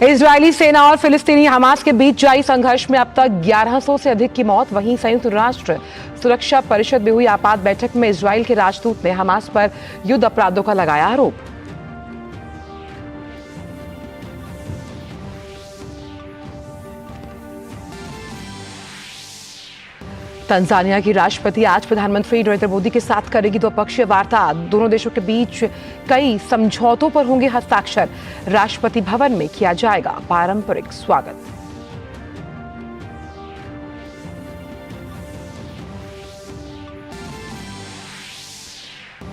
Israeli सेना और फिलिस्तीनी हमास के बीच जारी संघर्ष में अब तक 1100 से अधिक की मौत। वहीं संयुक्त राष्ट्र सुरक्षा परिषद में हुई आपात बैठक में इजरायल के राजदूत ने हमास पर युद्ध अपराधों का लगाया आरोप। तंजानिया की राष्ट्रपति आज प्रधानमंत्री नरेंद्र मोदी के साथ करेगी द्विपक्षीय वार्ता। दोनों देशों के बीच कई समझौतों पर होंगे हस्ताक्षर। राष्ट्रपति भवन में किया जाएगा पारंपरिक स्वागत।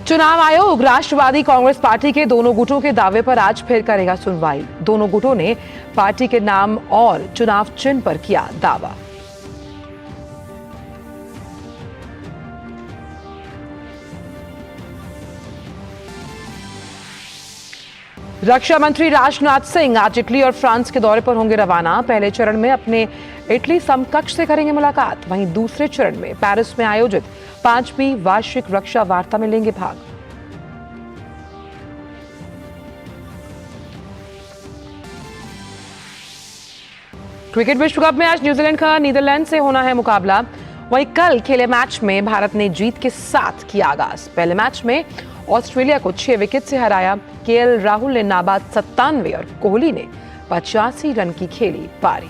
चुनाव आयोग राष्ट्रवादी कांग्रेस पार्टी के दोनों गुटों के दावे पर आज फिर करेगा सुनवाई। दोनों गुटों ने पार्टी के नाम और चुनाव चिन्ह पर किया दावा। रक्षा मंत्री राजनाथ सिंह आज इटली और फ्रांस के दौरे पर होंगे रवाना। पहले चरण में अपने इटली समकक्ष से करेंगे मुलाकात। वहीं दूसरे चरण में पेरिस में आयोजित 5वीं वार्षिक रक्षा वार्ता में लेंगे भाग। क्रिकेट विश्व कप में आज न्यूजीलैंड का नीदरलैंड से होना है मुकाबला। वहीं कल खेले मैच में भारत ने जीत के साथ किया आगाज। पहले मैच में ऑस्ट्रेलिया को 6 विकेट से हराया। केएल राहुल ने नाबाद 97 और कोहली ने 85 रन की खेली पारी।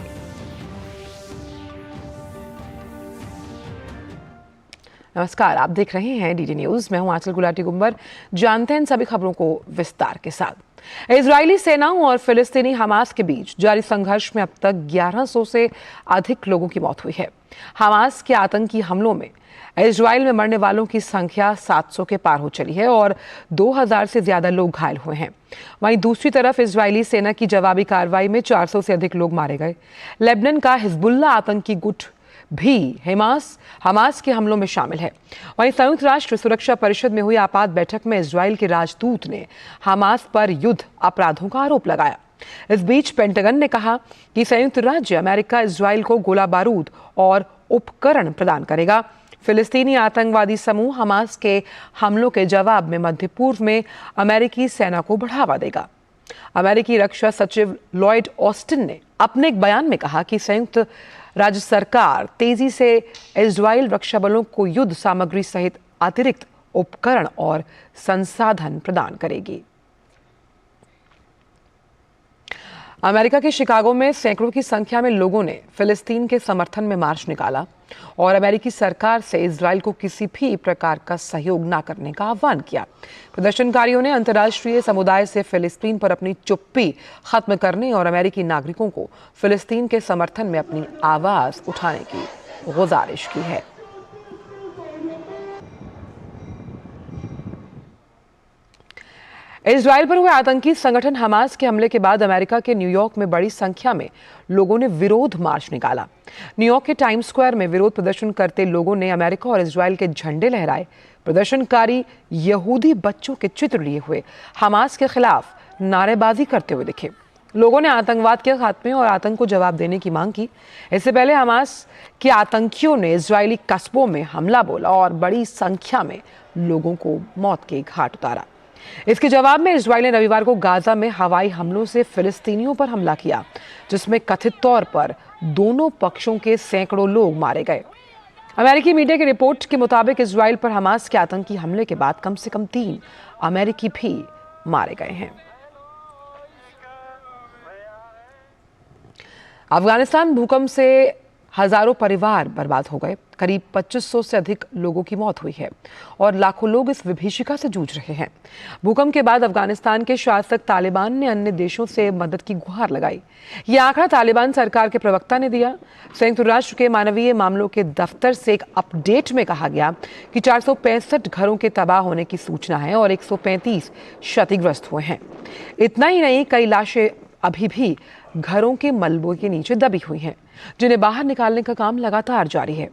नमस्कार, आप देख रहे हैं डीडी न्यूज। मैं हूं आंचल गुलाटी गुंबर। जानते हैं सभी खबरों को विस्तार के साथ। इजरायली सेना और फिलिस्तीनी हमास के बीच जारी संघर्ष में अब तक 1100 से अधिक लोगों की मौत हुई है। हमास के आतंकी हमलों में इजरायल में मरने वालों की संख्या 700 के पार हो चली है और 2000 से ज्यादा लोग घायल हुए हैं। वहीं दूसरी तरफ इजरायली सेना की जवाबी कार्रवाई में 400 से अधिक लोग मारे गए। लेबनान का हिजबुल्लाह आतंकी गुट भी हमास के हमलों में शामिल है। वहीं संयुक्त राष्ट्र सुरक्षा परिषद में हुई आपात बैठक में इजरायल के राजदूत ने हमास पर युद्ध अपराधों का आरोप लगाया। इस बीच पेंटागन ने कहा कि संयुक्त राज्य अमेरिका इजरायल को गोला बारूद और उपकरण प्रदान करेगा। फिलिस्तीनी आतंकवादी समूह हमास के हमलों के जवाब में मध्य पूर्व में अमेरिकी सेना को बढ़ावा देगा। अमेरिकी रक्षा सचिव लॉयड ऑस्टिन ने अपने एक बयान में कहा कि संयुक्त राज्य सरकार तेजी से इजरायल रक्षा बलों को युद्ध सामग्री सहित अतिरिक्त उपकरण और संसाधन प्रदान करेगी। अमेरिका के शिकागो में सैकड़ों की संख्या में लोगों ने फिलिस्तीन के समर्थन में मार्च निकाला और अमेरिकी सरकार से इजरायल को किसी भी प्रकार का सहयोग न करने का आह्वान किया। प्रदर्शनकारियों ने अंतर्राष्ट्रीय समुदाय से फिलिस्तीन पर अपनी चुप्पी खत्म करने और अमेरिकी नागरिकों को फिलिस्तीन के समर्थन में अपनी आवाज उठाने की गुजारिश की है। इजरायल पर हुए आतंकी संगठन हमास के हमले के बाद अमेरिका के न्यूयॉर्क में बड़ी संख्या में लोगों ने विरोध मार्च निकाला। न्यूयॉर्क के टाइम्स स्क्वायर में विरोध प्रदर्शन करते लोगों ने अमेरिका और इजरायल के झंडे लहराए। प्रदर्शनकारी यहूदी बच्चों के चित्र लिए हुए हमास के खिलाफ नारेबाजी करते हुए दिखे। लोगों ने आतंकवाद के खात्मे और आतंक को जवाब देने की मांग की। इससे पहले हमास के आतंकियों ने इजरायली कस्बों में हमला बोला और बड़ी संख्या में लोगों को मौत के घाट उतारा। इसके जवाब में इजरायल ने रविवार को गाजा में हवाई हमलों से फिलिस्तीनियों पर हमला किया, जिसमें कथित तौर पर दोनों पक्षों के सैकड़ों लोग मारे गए। अमेरिकी मीडिया की रिपोर्ट के मुताबिक इजरायल पर हमास के आतंकी हमले के बाद कम से कम 3 अमेरिकी भी मारे गए हैं। अफगानिस्तान भूकंप से हजारों परिवार बर्बाद हो गए। करीब 2500 से अधिक लोगों की मौत हुई है और लाखों लोग इस विभीषिका से जूझ रहे हैं। भूकंप के बाद अफगानिस्तान के शासक तालिबान ने अन्य देशों से मदद की गुहार लगाई। यह आंकड़ा तालिबान सरकार के प्रवक्ता ने दिया। संयुक्त राष्ट्र के मानवीय मामलों के दफ्तर से एक अपडेट में कहा गया कि 465 घरों के तबाह होने की सूचना है और 135 क्षतिग्रस्त हुए हैं। इतना ही नहीं, कई लाशें अभी भी घरों के मलबों के नीचे दबी हुई हैं, जिन्हें बाहर निकालने का काम लगातार जारी है।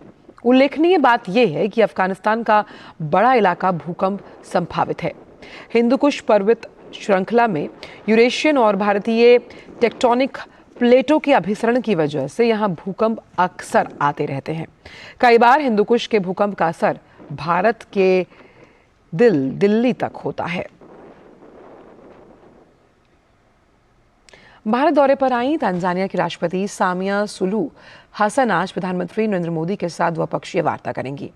उल्लेखनीय बात यह है कि अफगानिस्तान का बड़ा इलाका भूकंप संभावित है। हिंदुकुश पर्वत श्रृंखला में यूरेशियन और भारतीय टेक्टोनिक प्लेटों के अभिसरण की वजह से यहां भूकंप अक्सर आते रहते हैं। कई बार हिंदुकुश के भूकंप का असर भारत के दिल्ली तक होता है। भारत दौरे पर आई तंजानिया की राष्ट्रपति सामिया सुलू हसन आज प्रधानमंत्री नरेंद्र मोदी के साथ द्विपक्षीय वार्ता करेंगी।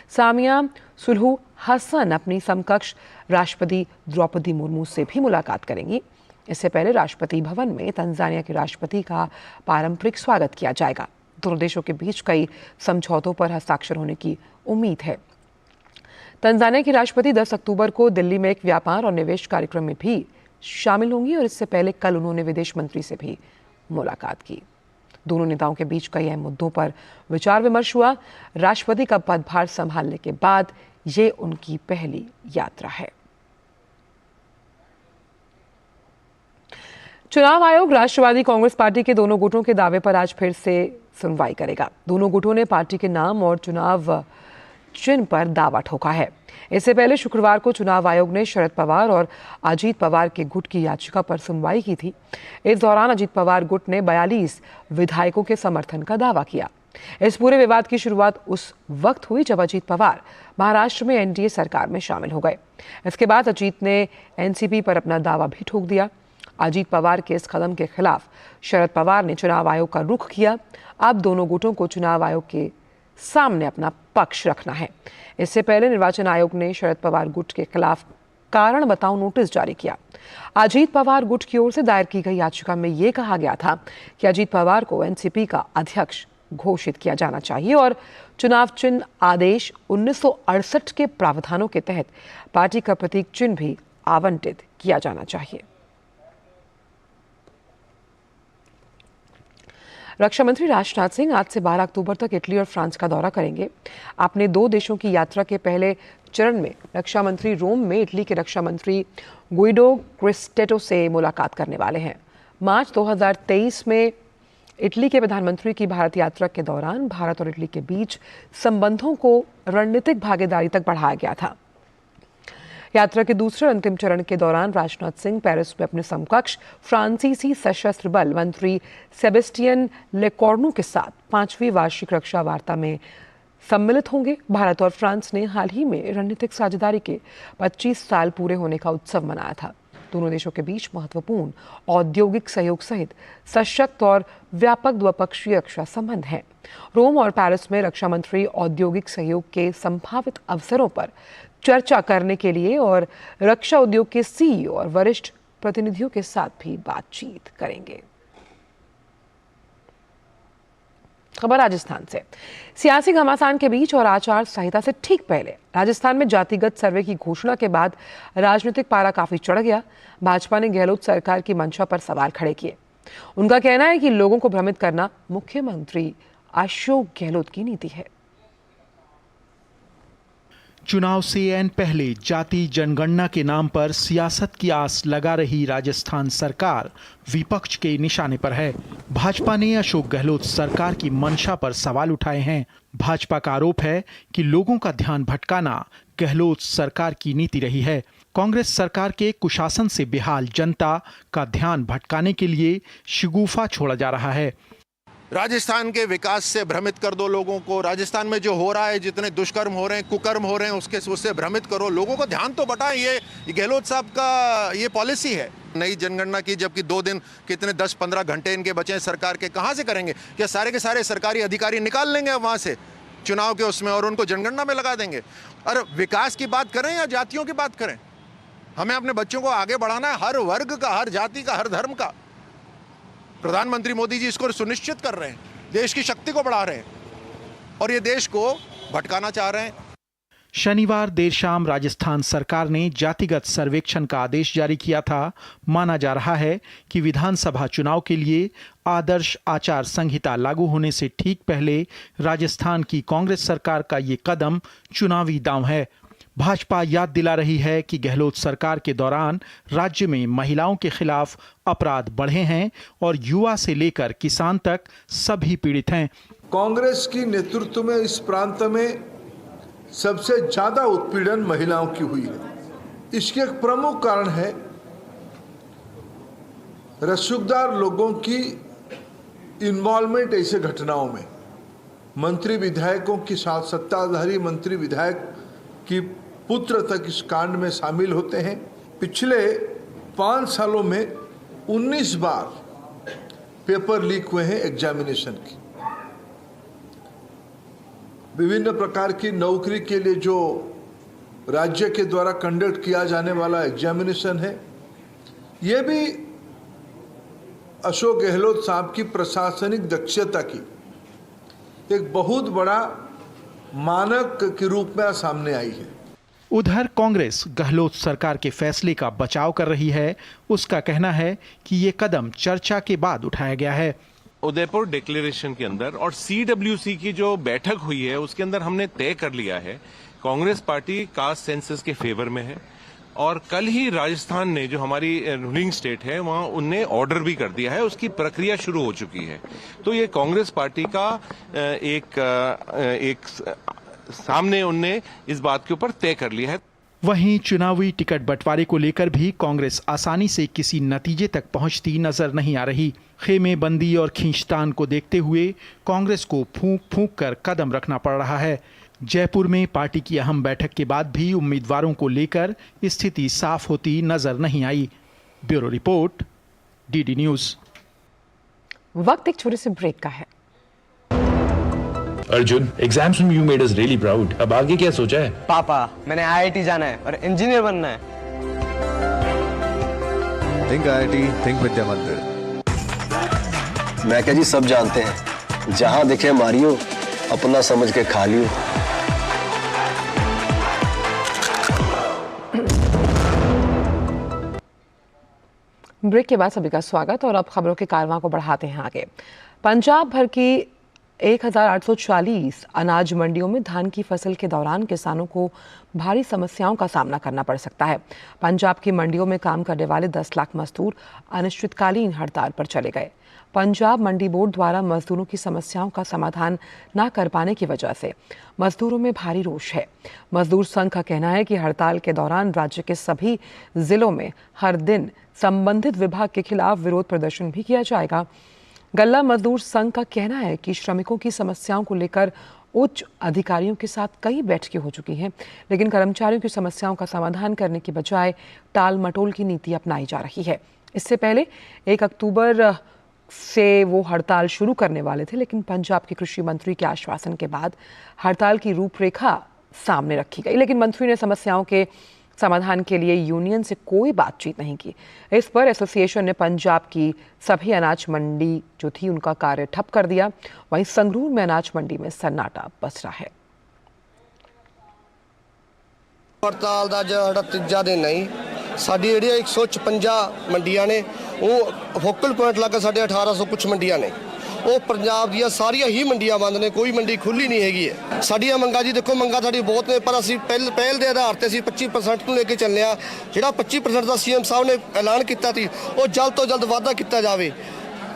सामिया सुलू हसन अपनी समकक्ष राष्ट्रपति द्रौपदी मुर्मू से भी मुलाकात करेंगी। इससे पहले राष्ट्रपति भवन में तंजानिया के राष्ट्रपति का पारंपरिक स्वागत किया जाएगा। दोनों देशों के बीच कई समझौतों पर हस्ताक्षर होने की उम्मीद है। तंजानिया की राष्ट्रपति 10 अक्टूबर को दिल्ली में एक व्यापार और निवेश कार्यक्रम में भी शामिल होंगी और इससे पहले कल उन्होंने विदेश मंत्री से भी मुलाकात की। दोनों नेताओं के बीच कई अहम मुद्दों पर विचार विमर्श हुआ। राष्ट्रपति का पदभार संभालने के बाद ये उनकी पहली यात्रा है। चुनाव आयोग राष्ट्रवादी कांग्रेस पार्टी के दोनों गुटों के दावे पर आज फिर से सुनवाई करेगा। दोनों गुटों ने पार्टी के नाम और चुनाव चिन्ह पर दावा ठोका है। इससे पहले शुक्रवार को चुनाव आयोग ने शरद पवार और अजीत पवार के गुट की याचिका पर सुनवाई की थी। इस दौरान अजीत पवार गुट ने 42 विधायकों के समर्थन का दावा किया। इस पूरे विवाद की शुरुआत उस वक्त हुई जब अजीत पवार महाराष्ट्र में एनडीए सरकार में शामिल हो गए। इसके बाद अजीत ने एनसीपी पर अपना दावा भी ठोक दिया। अजीत पवार के इस कदम के खिलाफ शरद पवार ने चुनाव आयोग का रुख किया। अब दोनों गुटों को चुनाव आयोग के सामने अपना पक्ष रखना है। इससे पहले निर्वाचन आयोग ने शरद पवार गुट के खिलाफ कारण बताओ नोटिस जारी किया। अजीत पवार गुट की ओर से दायर की गई याचिका में यह कहा गया था कि अजीत पवार को एनसीपी का अध्यक्ष घोषित किया जाना चाहिए और चुनाव चिन्ह आदेश 1968 के प्रावधानों के तहत पार्टी का प्रतीक चिन्ह भी आवंटित किया जाना चाहिए। रक्षा मंत्री राजनाथ सिंह आज से 12 अक्टूबर तक इटली और फ्रांस का दौरा करेंगे। अपने 2 देशों की यात्रा के पहले चरण में रक्षा मंत्री रोम में इटली के रक्षा मंत्री गुइडो क्रिस्टेटो से मुलाकात करने वाले हैं। मार्च 2023 में इटली के प्रधानमंत्री की भारत यात्रा के दौरान भारत और इटली के बीच संबंधों को रणनीतिक भागीदारी तक बढ़ाया गया था। यात्रा के दूसरे अंतिम चरण के दौरान राजनाथ सिंह पेरिस में अपने समकक्ष फ्रांसीसी सशस्त्र बल मंत्री सेबेस्टियन लेकॉर्नु के साथ 5वीं वार्षिक रक्षा वार्ता में सम्मिलित होंगे। भारत और फ्रांस ने हाल ही में रणनीतिक साझेदारी के 25 साल पूरे होने का उत्सव मनाया था। दोनों देशों के बीच महत्वपूर्ण औद्योगिक सहयोग सहित सशक्त और व्यापक द्विपक्षीय रक्षा संबंध हैं। रोम और पेरिस में रक्षा मंत्री औद्योगिक सहयोग के संभावित अवसरों पर चर्चा करने के लिए और रक्षा उद्योग के सीईओ और वरिष्ठ प्रतिनिधियों के साथ भी बातचीत करेंगे। खबर राजस्थान से। सियासी घमासान के बीच और आचार संहिता से ठीक पहले राजस्थान में जातिगत सर्वे की घोषणा के बाद राजनीतिक पारा काफी चढ़ गया। भाजपा ने गहलोत सरकार की मंशा पर सवाल खड़े किए। उनका कहना है कि लोगों को भ्रमित करना मुख्यमंत्री अशोक गहलोत की नीति है। चुनाव से ऐन पहले जाति जनगणना के नाम पर सियासत की आस लगा रही राजस्थान सरकार विपक्ष के निशाने पर है। भाजपा ने अशोक गहलोत सरकार की मंशा पर सवाल उठाए हैं। भाजपा का आरोप है कि लोगों का ध्यान भटकाना गहलोत सरकार की नीति रही है। कांग्रेस सरकार के कुशासन से बेहाल जनता का ध्यान भटकाने के लिए शगुफा छोड़ा जा रहा है। राजस्थान के विकास से भ्रमित कर दो लोगों को। राजस्थान में जो हो रहा है, जितने दुष्कर्म हो रहे हैं, कुकर्म हो रहे हैं, उससे भ्रमित करो, लोगों को ध्यान तो बटाएं। ये गहलोत साहब का ये पॉलिसी है। नई जनगणना की, जबकि 2 दिन कितने 10-15 घंटे इनके बचे हैं सरकार के, कहाँ से करेंगे? क्या सारे के सारे सरकारी अधिकारी निकाल लेंगे वहाँ से चुनाव के उसमें और उनको जनगणना में लगा देंगे? और विकास की बात करें या जातियों की बात करें, हमें अपने बच्चों को आगे बढ़ाना है, हर वर्ग का, हर जाति का, हर धर्म का। प्रधानमंत्री मोदी जी इसको सुनिश्चित कर रहे हैं, देश की शक्ति को बढ़ा रहे हैं और ये देश को भटकाना चाह रहे हैं। शनिवार देर शाम राजस्थान सरकार ने जातिगत सर्वेक्षण का आदेश जारी किया था। माना जा रहा है कि विधानसभा चुनाव के लिए आदर्श आचार संहिता लागू होने से ठीक पहले राजस्थान की कांग्रेस सरकार का ये कदम चुनावी दांव है। भाजपा याद दिला रही है कि गहलोत सरकार के दौरान राज्य में महिलाओं के खिलाफ अपराध बढ़े हैं और युवा से लेकर किसान तक सभी पीड़ित हैं। कांग्रेस की नेतृत्व में इस प्रांत में सबसे ज्यादा उत्पीड़न महिलाओं की हुई है। इसके एक प्रमुख कारण है रसूखदार लोगों की इन्वॉल्वमेंट ऐसे घटनाओं में। मंत्री विधायकों के साथ सत्ताधारी मंत्री विधायक की पुत्र तक इस कांड में शामिल होते हैं। पिछले 5 सालों में 19 बार पेपर लीक हुए हैं एग्जामिनेशन की। विभिन्न प्रकार की नौकरी के लिए जो राज्य के द्वारा कंडक्ट किया जाने वाला एग्जामिनेशन है, ये भी अशोक गहलोत साहब की प्रशासनिक दक्षता की एक बहुत बड़ा मानक के रूप में सामने आई है। उधर कांग्रेस गहलोत सरकार के फैसले का बचाव कर रही है। उसका कहना है कि ये कदम चर्चा के बाद उठाया गया है। उदयपुर डिक्लेरेशन के अंदर और सीडब्ल्यूसी की जो बैठक हुई है उसके अंदर हमने तय कर लिया है कांग्रेस पार्टी कास्ट सेंसस के फेवर में है, और कल ही राजस्थान ने जो हमारी रूलिंग स्टेट है वहां उनने ऑर्डर भी कर दिया है, उसकी प्रक्रिया शुरू हो चुकी है। तो ये कांग्रेस पार्टी का एक सामने उनने इस बात के ऊपर तय कर लिया है। वहीं चुनावी टिकट बंटवारे को लेकर भी कांग्रेस आसानी से किसी नतीजे तक पहुंचती नजर नहीं आ रही। खेमेबंदी और खींचतान को देखते हुए कांग्रेस को फूंक फूंक कर कदम रखना पड़ रहा है। जयपुर में पार्टी की अहम बैठक के बाद भी उम्मीदवारों को लेकर स्थिति साफ होती नजर नहीं आई। Bureau report, DD news. वक्त एक छोटे से ब्रेक का है। अर्जुन, एग्जाम्स में you made us really proud. अब आगे क्या सोचा है? पापा, मैंने आईआईटी जाना है और इंजीनियर बनना है। थिंक आईआईटी, थिंक विद्या मंदिर। मैं क्या जी, सब जानते हैं, जहां दिखे मारियो, अपना समझ के खा लियो। ब्रेक के बाद सभी का स्वागत और अब खबरों के कारवां को बढ़ाते हैं आगे। पंजाब भर की 1840 अनाज मंडियों में धान की फसल के दौरान किसानों को भारी समस्याओं का सामना करना पड़ सकता है। पंजाब की मंडियों में काम करने वाले 10 लाख मजदूर अनिश्चितकालीन हड़ताल पर चले गए। पंजाब मंडी बोर्ड द्वारा मजदूरों की समस्याओं का समाधान न कर पाने की वजह से मजदूरों में भारी रोष है। मजदूर संघ का कहना है कि हड़ताल के दौरान राज्य के सभी जिलों में हर दिन संबंधित विभाग के खिलाफ विरोध प्रदर्शन भी किया जाएगा। गल्ला मजदूर संघ का कहना है कि श्रमिकों की समस्याओं को लेकर उच्च अधिकारियों के साथ कई बैठकें हो चुकी हैं, लेकिन कर्मचारियों की समस्याओं का समाधान करने की बजाय टाल मटोल की नीति अपनाई जा रही है। इससे पहले 1 अक्टूबर से वो हड़ताल शुरू करने वाले थे, लेकिन पंजाब के कृषि मंत्री के आश्वासन के बाद हड़ताल की रूपरेखा सामने रखी गई, लेकिन मंत्री ने समस्याओं के समाधान के लिए यूनियन से कोई बातचीत नहीं की। इस पर एसोसिएशन ने पंजाब की सभी अनाज मंडी जो थी उनका कार्य ठप कर दिया। वहीं संगरूर में अनाज मंडी में सन्नाटा बस रहा है। हड़ताल का जो तीजा दिन नहीं, साडी ਜਿਹੜੀ 156 ਮੰਡੀਆਂ ਨੇ ਉਹ ਫੋਕਲ ਪੁਆਇੰਟ ਲੱਗਾ ਸਾਡੇ 1800 ਕੁਝ ਮੰਡੀਆਂ ਨੇ। ਉਹ ਪੰਜਾਬ ਦੀਆਂ ਸਾਰੀਆਂ ਹੀ ਮੰਡੀਆਂ ਬੰਦ ਨੇ, ਕੋਈ ਮੰਡੀ ਖੁੱਲੀ ਨਹੀਂ ਹੈਗੀ ਹੈ। ਸਾਡੀਆਂ ਮੰਗਾਂ ਜੀ ਦੇਖੋ, ਮੰਗਾਂ ਸਾਡੀ ਬਹੁਤ ਨੇ, ਪਰ ਅਸੀਂ ਪਹਿਲ ਦੇ ਆਧਾਰ ਤੇ ਅਸੀਂ 25% ਨੂੰ ਲੈ ਕੇ ਚੱਲੇ ਆ। ਜਿਹੜਾ 25% ਦਾ ਸੀਐਮ ਸਾਹਿਬ ਨੇ ਐਲਾਨ ਕੀਤਾ ਸੀ ਉਹ ਜਲਦ ਤੋਂ ਜਲਦ ਵਾਅਦਾ ਕੀਤਾ ਜਾਵੇ।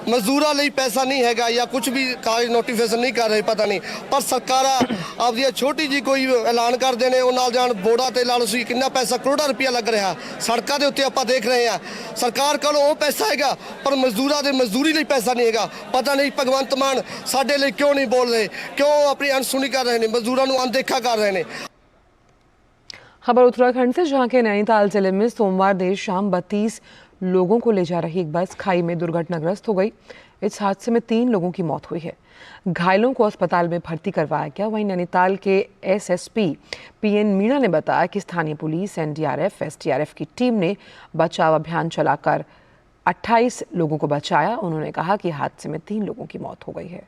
ਮਜ਼ਦੂਰਾਂ ਲਈ ਪੈਸਾ ਨਹੀਂ ਹੈਗਾ ਜਾਂ ਕੁਝ ਵੀ ਕਾਗਜ਼ ਨੋਟੀਫਿਕੇਸ਼ਨ ਨਹੀਂ ਕਰ ਰਹੇ, ਪਤਾ ਨਹੀਂ, ਪਰ ਸਰਕਾਰਾਂ ਆਪਦੀ ਛੋਟੀ ਜੀ ਕੋਈ ਐਲਾਨ ਕਰਦੇ ਨੇ, ਉਹ ਨਾਲ ਜਾਣ ਬੋਰਡਾਂ ਤੇ ਲਾ ਲਓ ਸੀ ਕਿੰਨਾ ਪੈਸਾ, ਕਰੋੜਾਂ ਰੁਪਇਆ ਲੱਗ ਰਿਹਾ ਸੜਕਾਂ ਦੇ ਉੱਤੇ। ਆਪਾਂ ਦੇਖ ਰਹੇ ਹਾਂ ਸਰਕਾਰ ਕੋਲ ਉਹ ਪੈਸਾ ਹੈਗਾ ਪਰ ਮਜ਼ਦੂਰਾਂ ਦੇ ਮਜ਼ਦੂਰੀ ਲਈ ਪੈਸਾ ਨਹੀਂ ਹੈਗਾ। ਪਤਾ ਨਹੀਂ ਭਗਵੰਤ ਮਾਨ ਸਾਡੇ ਲਈ ਕਿਉਂ ਨਹੀਂ ਬੋਲ ਰਹੇ, ਕਿਉਂ ਆਪਣੀ अनसुनी कर रहे हैं, मजदूरों को अनदेखा कर रहे हैं। खबर उत्तराखंड से, जहां के नैनीताल जिले में सोमवार देर शाम 32 लोगों को ले जा रही एक बस खाई में दुर्घटनाग्रस्त हो गई। इस हादसे में 3 लोगों की मौत हुई है। घायलों को अस्पताल में भर्ती करवाया गया। वहीं नैनीताल के एसएसपी पीएन मीणा ने बताया कि स्थानीय पुलिस, एनडीआरएफ, एसडीआरएफ की टीम ने बचाव अभियान चलाकर 28 लोगों को बचाया। उन्होंने कहा कि हादसे में 3 लोगों की मौत हो गई है।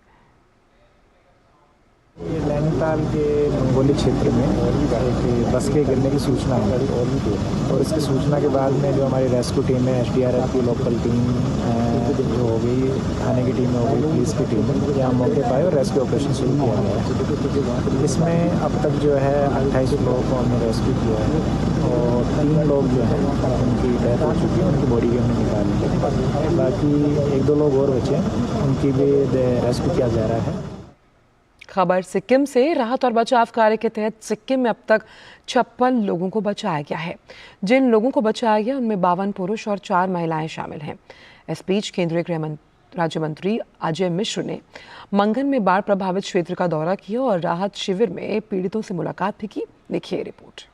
ये नैनीताल के मंगोली क्षेत्र में एक बस के गिरने की सूचना है और इसकी सूचना के बाद में जो हमारी रेस्क्यू टीम है, एसडीआरएफ की लोकल टीम जो हो गई, थाने की टीम हो गई, पुलिस की टीम, यहाँ मौके पर आए और रेस्क्यू ऑपरेशन शुरू किया गया है। इसमें अब तक जो है 28 लोगों को हमने रेस्क्यू किया है और 3 लोग जो हैं उनकी डेथ हो चुकी है, उनकी बॉडी भी हमने निकाल ली है। बाकी 1-2 लोग और बचे हैं, उनकी भी रेस्क्यू किया जा रहा है। खबर सिक्किम से, राहत और बचाव कार्य के तहत सिक्किम में अब तक 56 लोगों को बचाया गया है। जिन लोगों को बचाया गया उनमें 52 पुरुष और 4 महिलाएं शामिल हैं। इस बीच केंद्रीय गृह राज्य मंत्री अजय मिश्र ने मंगन में बाढ़ प्रभावित क्षेत्र का दौरा किया और राहत शिविर में पीड़ितों से मुलाकात भी की। देखिए रिपोर्ट।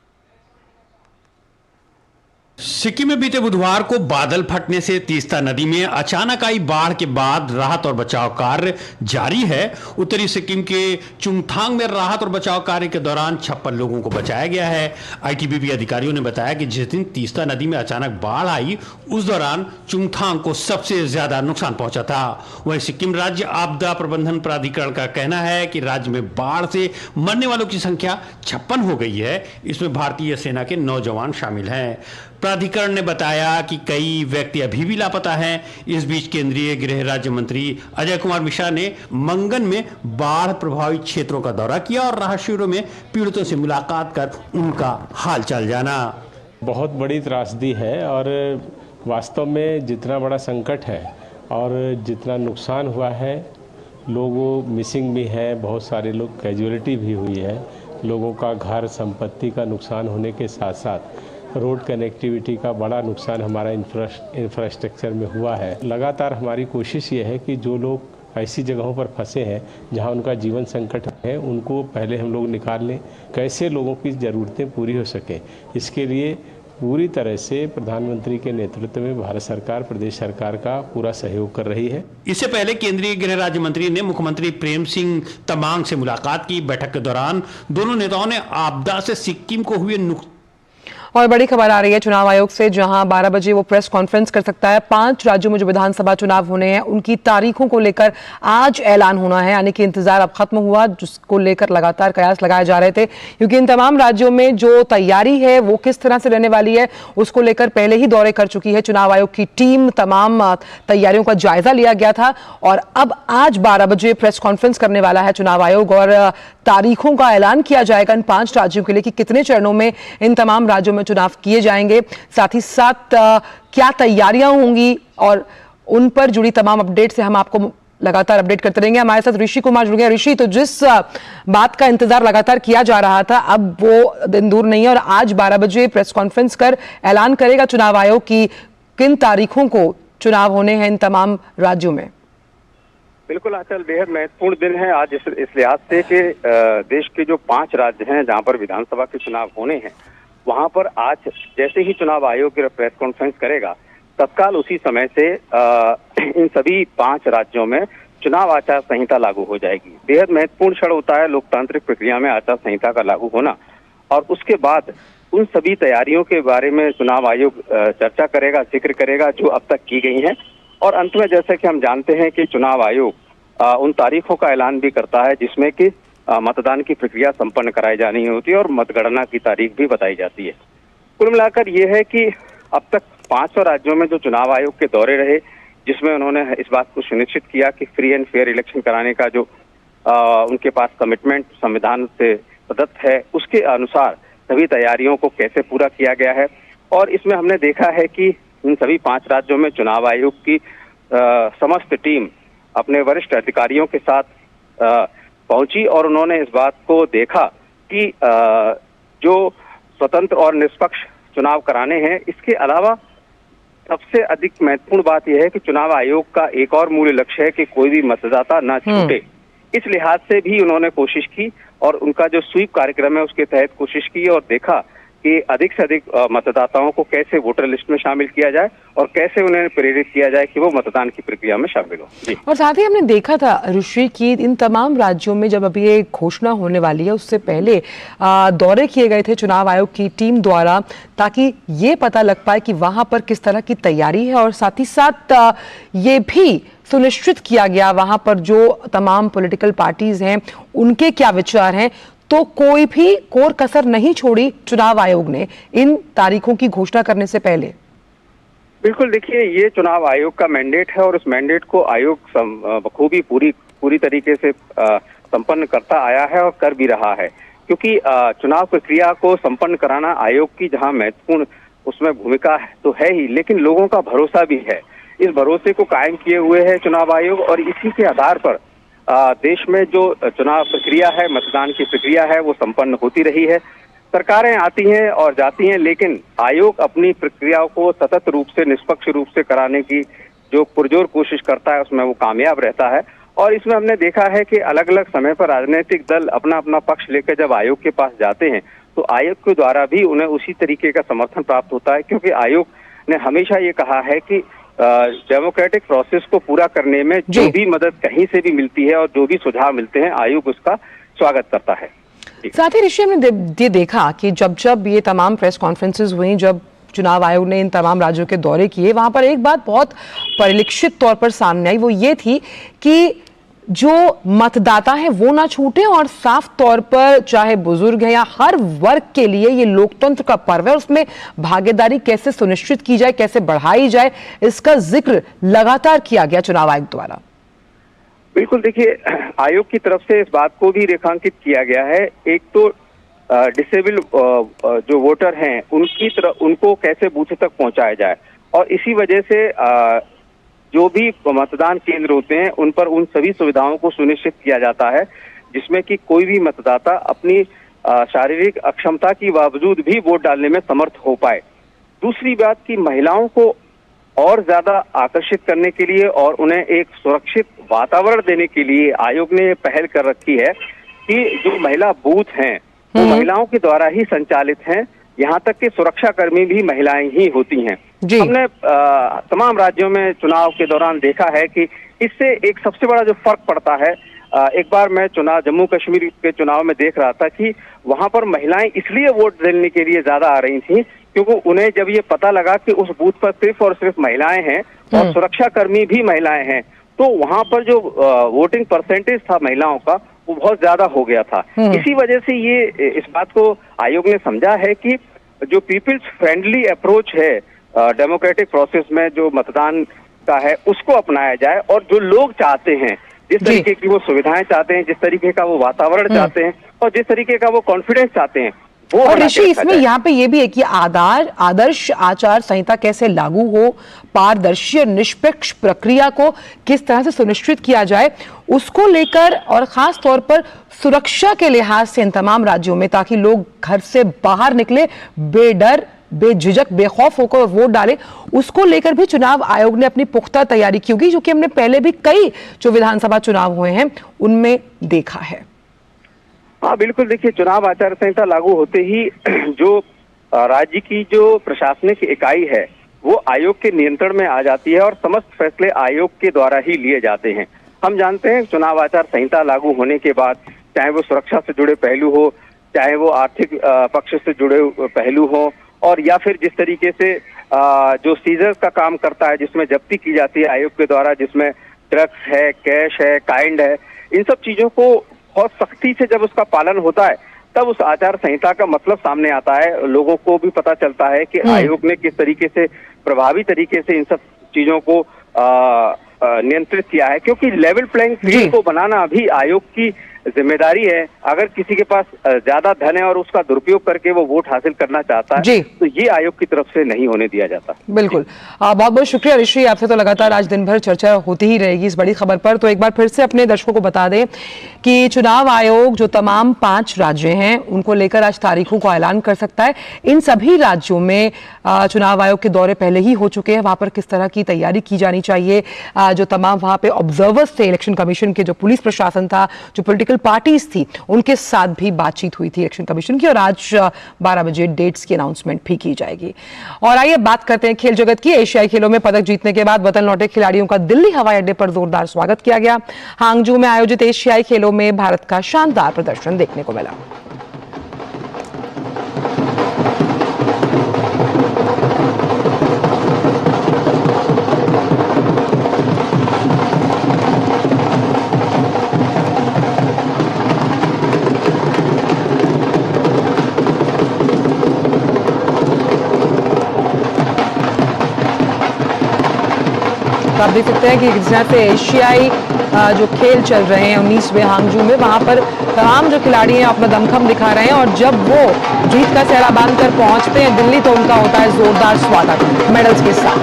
सिक्किम में बीते बुधवार को बादल फटने से तीस्ता नदी में अचानक आई बाढ़ के बाद राहत और बचाव कार्य जारी है। उत्तरी सिक्किम के चुंगथांग में राहत और बचाव कार्य के दौरान 56 लोगों को बचाया गया है। आईटीबीपी अधिकारियों ने बताया कि जिस दिन तीस्ता नदी में अचानक बाढ़ आई उस दौरान चुंगथांग को सबसे ज्यादा नुकसान पहुंचा था। वहीं सिक्किम राज्य आपदा प्रबंधन प्राधिकरण का कहना है कि राज्य में बाढ़ से मरने वालों की संख्या 56 हो गई है। इसमें भारतीय सेना के 9 जवान शामिल हैं। प्राधिकरण ने बताया कि कई व्यक्ति अभी भी लापता हैं। इस बीच केंद्रीय गृह राज्य मंत्री अजय कुमार मिश्रा ने मंगन में बाढ़ प्रभावित क्षेत्रों का दौरा किया और राहत शिविरों में पीड़ितों से मुलाकात कर उनका हालचाल जाना। बहुत बड़ी त्रासदी है और वास्तव में जितना बड़ा संकट है और जितना नुकसान हुआ है, लोगों मिसिंग भी है, बहुत सारे लोग कैजुअलिटी भी हुई है। लोगों का घर संपत्ति का नुकसान होने के साथ साथ रोड कनेक्टिविटी का बड़ा नुकसान हमारा इंफ्रास्ट्रक्चर में हुआ है। लगातार हमारी कोशिश ये है कि जो लोग ऐसी जगहों पर फंसे हैं जहां उनका जीवन संकट है, उनको पहले हम लोग निकाल लें, कैसे लोगों की ज़रूरतें पूरी हो सकें। इसके लिए पूरी तरह से प्रधानमंत्री के नेतृत्व में भारत सरकार, प्रदेश सरकार का पूरा सहयोग कर रही है। इससे पहले केंद्रीय गृह राज्य मंत्री ने मुख्यमंत्री प्रेम सिंह तमांग से मुलाकात की। बैठक के दौरान दोनों नेताओं ने आपदा से सिक्किम को हुए नुकसान। और बड़ी खबर आ रही है चुनाव आयोग से, जहां 12 बजे वो प्रेस कॉन्फ्रेंस कर सकता है। 5 राज्यों में जो विधानसभा चुनाव होने हैं उनकी तारीखों को लेकर आज ऐलान होना है, यानी कि इंतजार अब खत्म हुआ, जिसको लेकर लगातार कयास लगाए जा रहे थे। क्योंकि इन तमाम राज्यों में जो तैयारी है वो किस तरह से रहने वाली है उसको लेकर पहले ही दौरे कर चुकी है चुनाव आयोग की टीम। तमाम तैयारियों का जायजा लिया गया था और अब आज 12 बजे प्रेस कॉन्फ्रेंस करने वाला है चुनाव आयोग और तारीखों का ऐलान किया जाएगा इन 5 राज्यों के लिए कि कितने चरणों में इन तमाम राज्यों में चुनाव किए जाएंगे। साथ ही साथ क्या तैयारियां होंगी और उन पर जुड़ी तमाम अपडेट से हम आपको लगातार अपडेट करते रहेंगे। हमारे साथ ऋषि कुमार जुड़ गए। ऋषि, तो जिस बात का इंतजार लगातार किया जा रहा था अब वो दिन दूर नहीं है और आज 12 बजे प्रेस कॉन्फ्रेंस कर ऐलान करेगा चुनाव आयोग की किन तारीखों को चुनाव होने हैं इन तमाम राज्यों में। बिल्कुल आंचल, बेहद महत्वपूर्ण दिन है आज इस लिहाज से कि देश के जो 5 राज्य हैं जहां पर विधानसभा के चुनाव होने हैं, वहां पर आज जैसे ही चुनाव आयोग की प्रेस कॉन्फ्रेंस करेगा तत्काल उसी समय से इन सभी 5 राज्यों में चुनाव आचार संहिता लागू हो जाएगी। बेहद महत्वपूर्ण क्षण होता है लोकतांत्रिक प्रक्रिया में आचार संहिता का लागू होना और उसके बाद उन सभी तैयारियों के बारे में चुनाव आयोग चर्चा करेगा, जिक्र करेगा जो अब तक की गई हैं और अंत में जैसे कि हम जानते हैं कि चुनाव आयोग उन तारीखों का ऐलान भी करता है जिसमें कि मतदान की प्रक्रिया संपन्न कराई जानी होती है और मतगणना की तारीख भी बताई जाती है। कुल मिलाकर ये है कि अब तक 500 राज्यों में जो चुनाव आयोग के दौरे रहे, जिसमें उन्होंने इस बात को सुनिश्चित किया कि फ्री एंड फेयर इलेक्शन कराने का जो उनके पास कमिटमेंट संविधान से प्रदत्त है, उसके अनुसार सभी तैयारियों को कैसे पूरा किया गया है। और इसमें हमने देखा है कि इन सभी 5 राज्यों में चुनाव आयोग की समस्त टीम अपने वरिष्ठ अधिकारियों के साथ पहुंची और उन्होंने इस बात को देखा कि जो स्वतंत्र और निष्पक्ष चुनाव कराने हैं, इसके अलावा सबसे अधिक महत्वपूर्ण बात यह है कि चुनाव आयोग का एक और मूल लक्ष्य है कि कोई भी मतदाता न छूटे। इस लिहाज से भी उन्होंने कोशिश की और उनका जो स्वीप कार्यक्रम है उसके तहत कोशिश की और देखा कि अधिक से अधिक मतदाताओं को कैसे वोटर लिस्ट में शामिल किया जाए और कैसे उन्हें प्रेरित किया जाए कि वो मतदान की प्रक्रिया में शामिल हो। और साथ ही हमने देखा था ऋषि की इन तमाम राज्यों में जब अभी ये घोषणा होने वाली है उससे पहले दौरे किए गए थे चुनाव आयोग की टीम द्वारा, ताकि ये पता लग पाए कि वहां पर किस तरह की तैयारी है और साथ ही साथ ये भी सुनिश्चित किया गया वहां पर जो तमाम पॉलिटिकल पार्टीज हैं उनके क्या विचार हैं। तो कोई भी कोर कसर नहीं छोड़ी चुनाव आयोग ने इन तारीखों की घोषणा करने से पहले। बिल्कुल, देखिए ये चुनाव आयोग का मैंडेट है और उस मैंडेट को आयोग बखूबी पूरी तरीके से संपन्न करता आया है और कर भी रहा है, क्योंकि चुनाव प्रक्रिया को संपन्न कराना आयोग की जहां महत्वपूर्ण उसमें भूमिका तो है ही, लेकिन लोगों का भरोसा भी है। इस भरोसे को कायम किए हुए है चुनाव आयोग और इसी के आधार पर देश में जो चुनाव प्रक्रिया है, मतदान की प्रक्रिया है, वो संपन्न होती रही है। सरकारें आती हैं और जाती हैं, लेकिन आयोग अपनी प्रक्रियाओं को सतत रूप से, निष्पक्ष रूप से कराने की जो पुरजोर कोशिश करता है उसमें वो कामयाब रहता है। और इसमें हमने देखा है कि अलग अलग समय पर राजनीतिक दल अपना अपना पक्ष लेकर जब आयोग के पास जाते हैं तो आयोग के द्वारा भी उन्हें उसी तरीके का समर्थन प्राप्त होता है, क्योंकि आयोग ने हमेशा ये कहा है कि डेमोक्रेटिक प्रोसेस को पूरा करने में जो भी मदद कहीं से भी मिलती है और जो भी सुझाव मिलते हैं, आयोग उसका स्वागत करता है। साथ ही ऋषि, हमने ये देखा कि जब ये तमाम प्रेस कॉन्फ्रेंसेस हुई, जब चुनाव आयोग ने इन तमाम राज्यों के दौरे किए, वहां पर एक बात बहुत परिलक्षित तौर पर सामने आई, वो ये थी कि जो मतदाता है वो ना छूटे और साफ तौर पर चाहे बुजुर्ग है या हर वर्ग के लिए ये लोकतंत्र का पर्व है, उसमें भागीदारी कैसे सुनिश्चित की जाए, कैसे बढ़ाई जाए, इसका जिक्र लगातार किया गया चुनाव आयोग द्वारा। बिल्कुल, देखिए आयोग की तरफ से इस बात को भी रेखांकित किया गया है। एक तो डिसेबल जो वोटर हैं उनकी तरफ, उनको कैसे बूथ तक पहुंचाया जाए, और इसी वजह से जो भी मतदान केंद्र होते हैं उन पर उन सभी सुविधाओं को सुनिश्चित किया जाता है जिसमें कि कोई भी मतदाता अपनी शारीरिक अक्षमता के बावजूद भी वोट डालने में समर्थ हो पाए। दूसरी बात कि महिलाओं को और ज्यादा आकर्षित करने के लिए और उन्हें एक सुरक्षित वातावरण देने के लिए आयोग ने पहल कर रखी है कि जो महिला बूथ हैं वो महिलाओं के द्वारा ही संचालित हैं, यहाँ तक कि सुरक्षा कर्मी भी महिलाएं ही होती हैं। हमने तमाम राज्यों में चुनाव के दौरान देखा है कि इससे एक सबसे बड़ा जो फर्क पड़ता है, एक बार मैं जम्मू कश्मीर के चुनाव में देख रहा था कि वहां पर महिलाएं इसलिए वोट देने के लिए ज्यादा आ रही थी क्योंकि उन्हें जब ये पता लगा कि उस बूथ पर सिर्फ और सिर्फ महिलाएं हैं और सुरक्षा कर्मी भी महिलाएं हैं, तो वहां पर जो वोटिंग परसेंटेज था महिलाओं का वो बहुत ज्यादा हो गया था। इसी वजह से ये इस बात को आयोग ने समझा है कि जो पीपल्स फ्रेंडली अप्रोच है डेमोक्रेटिक प्रोसेस में जो मतदान का है उसको अपनाया जाए, और जो लोग चाहते हैं, जिस तरीके की वो सुविधाएं चाहते हैं, जिस तरीके का वो वातावरण चाहते हैं और जिस तरीके का वो कॉन्फिडेंस चाहते हैं, वो और ऋषि इसमें यहाँ पे ये भी है कि आदर्श आचार संहिता कैसे लागू हो, पारदर्शी और निष्पक्ष प्रक्रिया को किस तरह से सुनिश्चित किया जाए, उसको लेकर और खास तौर पर सुरक्षा के लिहाज से इन तमाम राज्यों में, ताकि लोग घर से बाहर निकले बेडर, बेझिझक, बेखौफ होकर वोट डाले, उसको लेकर भी चुनाव आयोग ने अपनी पुख्ता तैयारी की होगी, जो कि हमने पहले भी कई जो विधानसभा चुनाव हुए हैं उनमें देखा है। हाँ बिल्कुल, देखिए चुनाव आचार संहिता लागू होते ही जो राज्य की जो प्रशासनिक इकाई है वो आयोग के नियंत्रण में आ जाती है और समस्त फैसले आयोग के द्वारा ही लिए जाते हैं। हम जानते हैं चुनाव आचार संहिता लागू होने के बाद, चाहे वो सुरक्षा से जुड़े पहलू हो, चाहे वो आर्थिक पक्ष से जुड़े पहलू हो, और या फिर जिस तरीके से जो सीजर का काम करता है जिसमें जब्ती की जाती है आयोग के द्वारा, जिसमें ड्रग्स है, कैश है, काइंड है, इन सब चीजों को बहुत सख्ती से जब उसका पालन होता है तब उस आचार संहिता का मतलब सामने आता है। लोगों को भी पता चलता है कि आयोग ने किस तरीके से प्रभावी तरीके से इन सब चीजों को नियंत्रित किया है, क्योंकि लेवल प्लेइंग फील्ड को बनाना भी आयोग की जिम्मेदारी है। अगर किसी के पास ज्यादा धन है और उसका दुरुपयोग करके वो वोट हासिल करना चाहता है तो ये आयोग की तरफ से नहीं होने दिया जाता। बिल्कुल, बहुत बहुत शुक्रिया ऋषि, आपसे तो लगातार आज दिन भर चर्चा होती ही रहेगी इस बड़ी खबर पर। तो एक बार फिर से अपने दर्शकों को बता दें कि चुनाव आयोग जो तमाम 5 राज्य हैं उनको लेकर आज तारीखों का ऐलान कर सकता है। इन सभी राज्यों में चुनाव आयोग के दौरे पहले ही हो चुके हैं, वहां पर किस तरह की तैयारी की जानी चाहिए, जो तमाम वहां पे ऑब्जर्वर्स थे इलेक्शन कमीशन के, जो पुलिस प्रशासन था, जो पॉलिटिकल पार्टीज थी, उनके साथ भी बातचीत हुई थी इलेक्शन कमीशन की, और आज 12 बजे डेट्स की अनाउंसमेंट भी की जाएगी। और आइए बात करते हैं खेल जगत की। एशियाई खेलों में पदक जीतने के बाद वतन लौटे खिलाड़ियों का दिल्ली हवाई अड्डे पर जोरदार स्वागत किया गया। हांगजू में आयोजित एशियाई खेलों में भारत का शानदार प्रदर्शन देखने को मिला। तो आप देख सकते हैं कि जिस तरह से एशियाई जो खेल चल रहे हैं 19वें हांगजू में, वहां पर तमाम जो खिलाड़ी हैं अपना दमखम दिखा रहे हैं, और जब वो जीत का सेहरा बांधकर पहुंचते हैं दिल्ली तो उनका होता है जोरदार स्वागत मेडल्स के साथ।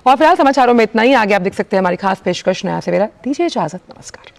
और फिलहाल समाचारों में इतना ही। आगे आप देख सकते हैं हमारी खास पेशकश नया सवेरा। दीजिए इजाजत, नमस्कार।